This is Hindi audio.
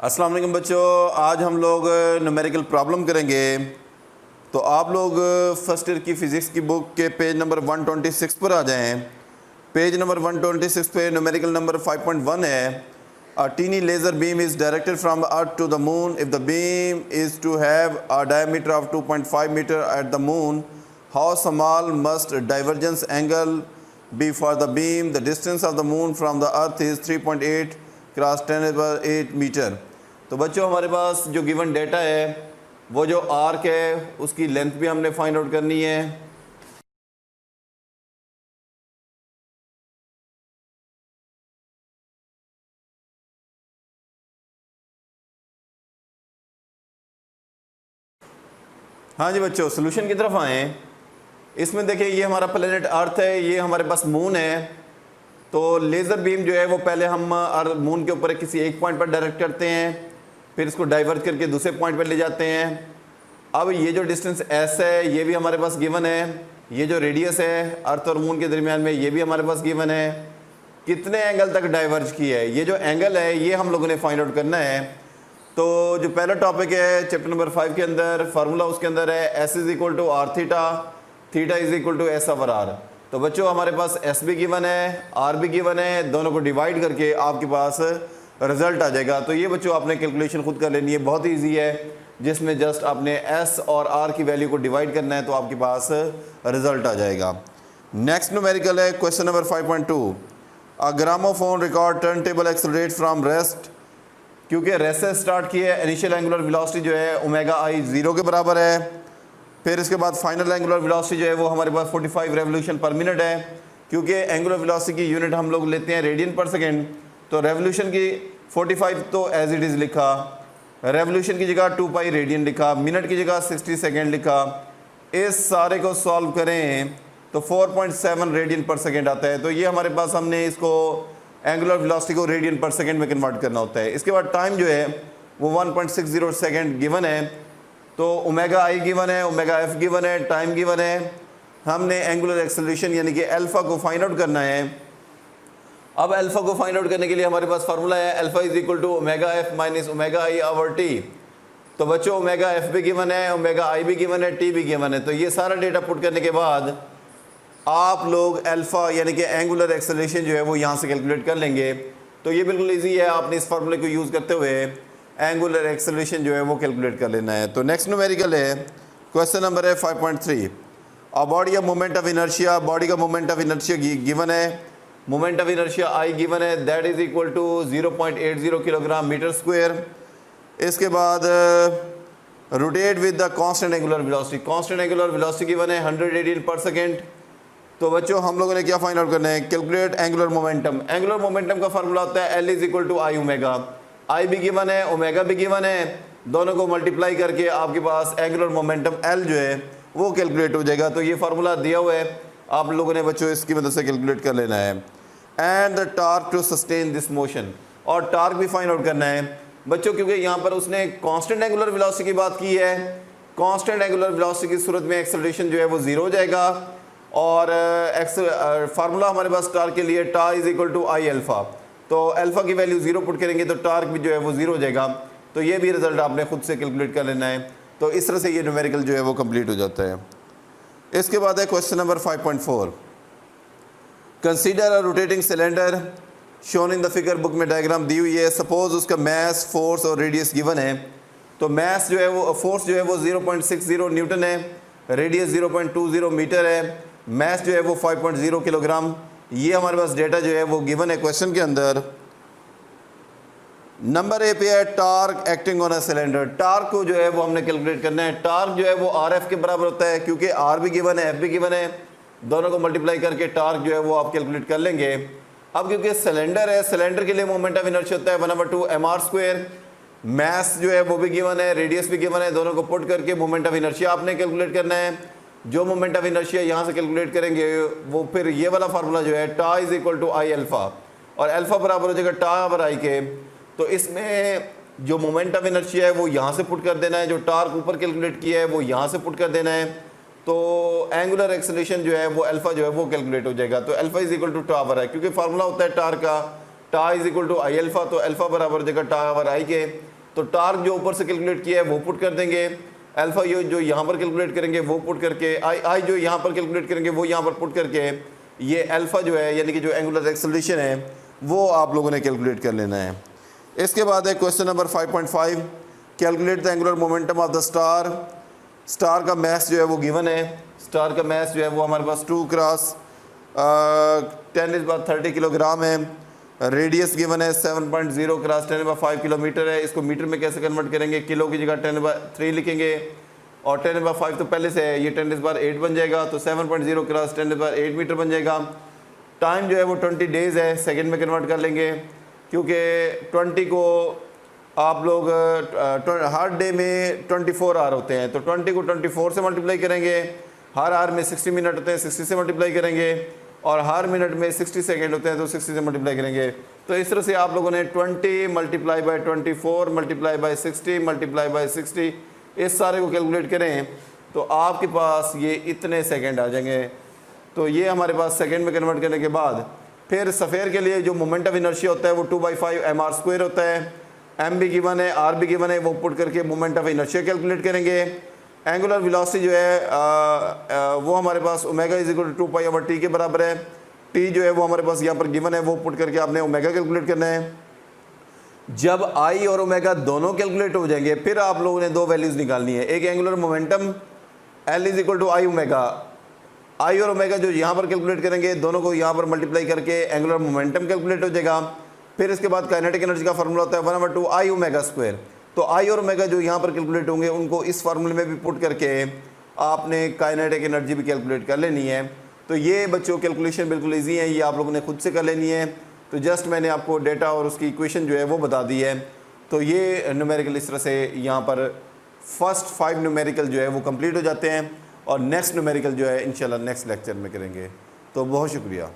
अस्सलाम वालेकुम बच्चों, आज हम लोग न्यूमेरिकल प्रॉब्लम करेंगे। तो आप लोग फर्स्ट ईयर की फ़िज़िक्स की बुक के पेज नंबर 126 पर आ जाएं। पेज नंबर 126 पे न्यूमेरिकल नंबर 5.1 है। A tiny laser beam is directed from the earth to the moon. If the beam is to have a diameter of 2.5 metre at the moon, how small must divergence angle be for the beam? The distance of the moon from the earth is 3.8 cross 10⁸ metre. तो बच्चों हमारे पास जो गिवन डेटा है वो जो आर्क है उसकी लेंथ भी हमने फाइंड आउट करनी है। हाँ जी बच्चों, सोल्यूशन की तरफ आएँ। इसमें देखिए ये हमारा प्लेनेट अर्थ है, ये हमारे पास मून है। तो लेज़र बीम जो है वो पहले हम मून के ऊपर किसी एक पॉइंट पर डायरेक्ट करते हैं, फिर इसको डाइवर्ट करके दूसरे पॉइंट पर ले जाते हैं। अब ये जो डिस्टेंस एस है ये भी हमारे पास गिवन है। ये जो रेडियस है अर्थ और मून के दरमियान में ये भी हमारे पास गिवन है। कितने एंगल तक डाइवर्ज किया है, ये जो एंगल है ये हम लोगों ने फाइंड आउट करना है। तो जो पहला टॉपिक है चैप्टर नंबर 5 के अंदर, फार्मूला उसके अंदर है s is equal to r theta, theta is equal to s over r. तो बच्चों हमारे पास एस भी गिवन है, आर भी गिवन है, दोनों को डिवाइड करके आपके पास रिजल्ट आ जाएगा। तो ये बच्चों आपने कैलकुलेशन खुद कर लेनी है, बहुत ईजी है, जिसमें जस्ट आपने एस और आर की वैल्यू को डिवाइड करना है तो आपके पास रिजल्ट आ जाएगा। नेक्स्ट न्यूमेरिकल है question number 5.2। A gramophone record turn table accelerate from rest. क्योंकि रेस्ट से स्टार्ट किया है, इनिशियल एंगुलर वेलोसिटी जो है ओमेगा आई 0 के बराबर है। फिर इसके बाद फाइनल एंगुलर वेलोसिटी जो है वो हमारे पास 45 रेवोल्यूशन पर मिनट है। क्योंकि एंगुलर वेलोसिटी की यूनिट हम लोग लेते हैं रेडियन पर सेकेंड, तो रेवोल्यूशन की 45 तो एज इट इज़ लिखा, रेवोल्यूशन की जगह 2 पाई रेडियन लिखा, मिनट की जगह 60 सेकेंड लिखा। इस सारे को सॉल्व करें तो 4.7 रेडियन पर सेकेंड आता है। तो ये हमारे पास हमने इसको एंगुलर वेलोसिटी को रेडियन पर सेकेंड में कन्वर्ट करना होता है। इसके बाद टाइम जो है वो 1.60 सेकेंड गिवन है। तो ओमेगा आई गिवन है, ओमेगा एफ गिवन है, टाइम गिवन है। हमने एंगुलर एक्सेलरेशन यानी कि अल्फा को फाइंड आउट करना है। अब अल्फा को फाइंड आउट करने के लिए हमारे पास फार्मूला है alpha is equal to omega f minus omega i over t. तो बच्चों ओमेगा एफ भी गिवन है, ओमेगा आई भी गिवन है, टी भी गिवन है। तो ये सारा डेटा पुट करने के बाद आप लोग अल्फा यानी कि एंगुलर एक्सेलरेशन जो है वो यहाँ से कैलकुलेट कर लेंगे। तो ये बिल्कुल ईजी है, आपने इस फार्मूले को यूज़ करते हुए एंगुलर एक्सेलरेशन जो है वो कैलकुलेट कर लेना है। तो नेक्स्ट न्यूमेरिकल है क्वेश्चन नंबर है 5.3। A body of moment of inertia, body का मोमेंट ऑफ इनर्शिया गिवन है, moment of inertia I given है, that is equal to 0.80 kilogram metre square. इसके बाद rotate with the constant angular velocity, constant angular velocity given है 100 रेडियन पर सेकेंड। तो बच्चों हम लोगों ने क्या फाइंड आउट करना है, calculate angular momentum. Angular momentum का फार्मूला होता है L is equal to I omega. आई भी गिवन है, ओमेगा भी गिवन है, दोनों को मल्टीप्लाई करके आपके पास एंगुलर मोमेंटम एल जो है वो कैलकुलेट हो जाएगा। तो ये फार्मूला दिया हुआ है, आप लोगों ने बच्चों इसकी मदद से कैलकुलेट कर लेना है। And the torque to sustain this motion, और टार्क भी फाइंड आउट करना है बच्चों, क्योंकि यहाँ पर उसने कांस्टेंट एंगुलर वेलोसिटी की बात की है। कांस्टेंट एंगुलर वेलोसिटी की सूरत में एक्सेलरेशन जो है वो 0 हो जाएगा। और फार्मूला हमारे पास टार्क के लिए tau is equal to I alpha. तो अल्फा की वैल्यू 0 पुट करेंगे तो टार्क भी जो है वो 0 हो जाएगा। तो ये भी रिजल्ट आपने खुद से कैलकुलेट कर लेना है। तो इस तरह से ये न्यूमेरिकल जो है वो कंप्लीट हो जाता है। इसके बाद है question number 5.4। Consider a rotating cylinder shown in the figure, book में डायग्राम दी हुई है। सपोज उसका मैस, फोर्स और रेडियस गिवन है। तो मैस जो है वो, फोर्स जो है वो 0.60 न्यूटन है, रेडियस 0.20 मीटर है, मैस जो है वो 5.0 किलोग्राम। ये हमारे पास डेटा जो है वो गिवन है क्वेश्चन के अंदर। नंबर ए पे है torque acting on a cylinder. Torque को जो है वो हमने कैलकुलेट करना है। टार्क जो है वो आर एफ के बराबर होता है, क्योंकि आर भी गिवन है, एफ भी गिवन है, दोनों को मल्टीप्लाई करके टार्क जो है वो आप कैलकुलेट कर लेंगे। अब क्योंकि सिलेंडर है, सिलेंडर के लिए मोमेंट ऑफ इनर्शिया होता है 1/2 mr स्क्वायर। मैस जो है वो भी गिवन है, रेडियस भी गिवन है, दोनों को पुट करके मोमेंट ऑफ इनर्शिया आपने कैलकुलेट करना है। जो मोमेंट ऑफ इनर्शिया यहाँ से कैलकुलेट करेंगे वो फिर ये वाला फार्मूला जो है tau is equal to I alpha, और अल्फा बराबर हो जाएगा टा ओवर आई के। तो इसमें जो मोमेंट ऑफ इनर्शिया है वो यहाँ से पुट कर देना है, जो टार्क ऊपर कैलकुलेट किया है वो यहाँ से पुट कर देना है। तो एंगुलर एक्सेलरेशन जो है वो अल्फा जो है वो कैलकुलेट हो जाएगा। तो alpha is equal to tau over I, क्योंकि फार्मूला होता है टार्क का tau is equal to I alpha. तो अल्फा बराबर हो जाएगा टा ओवर आई के। तो टार्क जो ऊपर से कैलकुलेट किया है वो पुट कर देंगे, अल्फा यू जो यहाँ पर कैलकुलेट करेंगे वो पुट करके, आई जो यहाँ पर कैलकुलेट करेंगे वो यहाँ पर पुट करके, ये अल्फा जो है यानी कि जो एंगुलर एक्सेलरेशन है वो आप लोगों ने कैलकुलेट कर लेना है। इसके बाद है question number 5.5, calculate the angular momentum of the star. Star का मैस जो है वो गिवन है, स्टार का मैस जो है वो हमारे पास 2 क्रॉस 10⁻30 किलोग्राम है, रेडियस गिवन है 7.0 क्रॉस 10⁻5 किलोमीटर है। इसको मीटर में कैसे कन्वर्ट करेंगे, किलो की जगह 10/3 लिखेंगे और 10⁻5 तो पहले से है, ये 10⁻8 बन जाएगा, तो 7.0 क्रॉस 10⁻8 मीटर बन जाएगा। टाइम जो है वो 20 डेज़ है, सेकंड में कन्वर्ट कर लेंगे क्योंकि 20 को आप लोग हर डे में 24 आवर होते हैं, तो 20 को 24 से मल्टीप्लाई करेंगे, हर आवर में 60 मिनट होते हैं 60 से मल्टीप्लाई करेंगे, और हर मिनट में 60 सेकेंड होते हैं तो 60 से मल्टीप्लाई करेंगे। तो इस तरह से आप लोगों ने 20 multiply by 24 multiply by 60 multiply by 60 इस सारे को कैलकुलेट करें तो आपके पास ये इतने सेकंड आ जाएंगे। तो ये हमारे पास सेकंड में कन्वर्ट करने के बाद फिर सफ़ेयर के लिए जो मोमेंट ऑफ इनर्शिया होता है वो 2/5 mr² होता है, m भी गिवन है, r भी गिवन है, वो पुट करके मोमेंट ऑफ इनर्शिया कैलकुलेट करेंगे। एंगुलर वेलोसिटी जो है वो हमारे पास ओमेगा = 2π/t के बराबर है, t जो है वो हमारे पास यहाँ पर गिवन है, वो पुट करके आपने ओमेगा कैलकुलेट करना है। जब i और ओमेगा दोनों कैलकुलेट हो जाएंगे फिर आप लोगों ने दो वैल्यूज़ निकालनी है, एक angular momentum L = I omega, i और ओमेगा जो यहाँ पर कैलकुलेट करेंगे दोनों को यहाँ पर मल्टीप्लाई करके एंगुलर मोमेंटम कैलकुलेट हो जाएगा। फिर इसके बाद काइनेटिक एनर्जी का फार्मूला होता है 1/2 I ओमेगा², तो आई और ओमेगा जो यहाँ पर कैलकुलेट होंगे उनको इस फार्मूले में भी पुट करके आपने काइनेटिक एनर्जी भी कैलकुलेट कर लेनी है। तो ये बच्चों कैलकुलेशन बिल्कुल इजी है, ये आप लोगों ने खुद से कर लेनी है। तो जस्ट मैंने आपको डेटा और उसकी इक्वेशन जो है वो बता दी है। तो ये न्यूमेरिकल इस तरह से यहाँ पर फर्स्ट 5 न्यूमेरिकल जो है वो कंप्लीट हो जाते हैं और नेक्स्ट न्यूमेरिकल जो है इंशाल्लाह नेक्स्ट लेक्चर में करेंगे। तो बहुत शुक्रिया।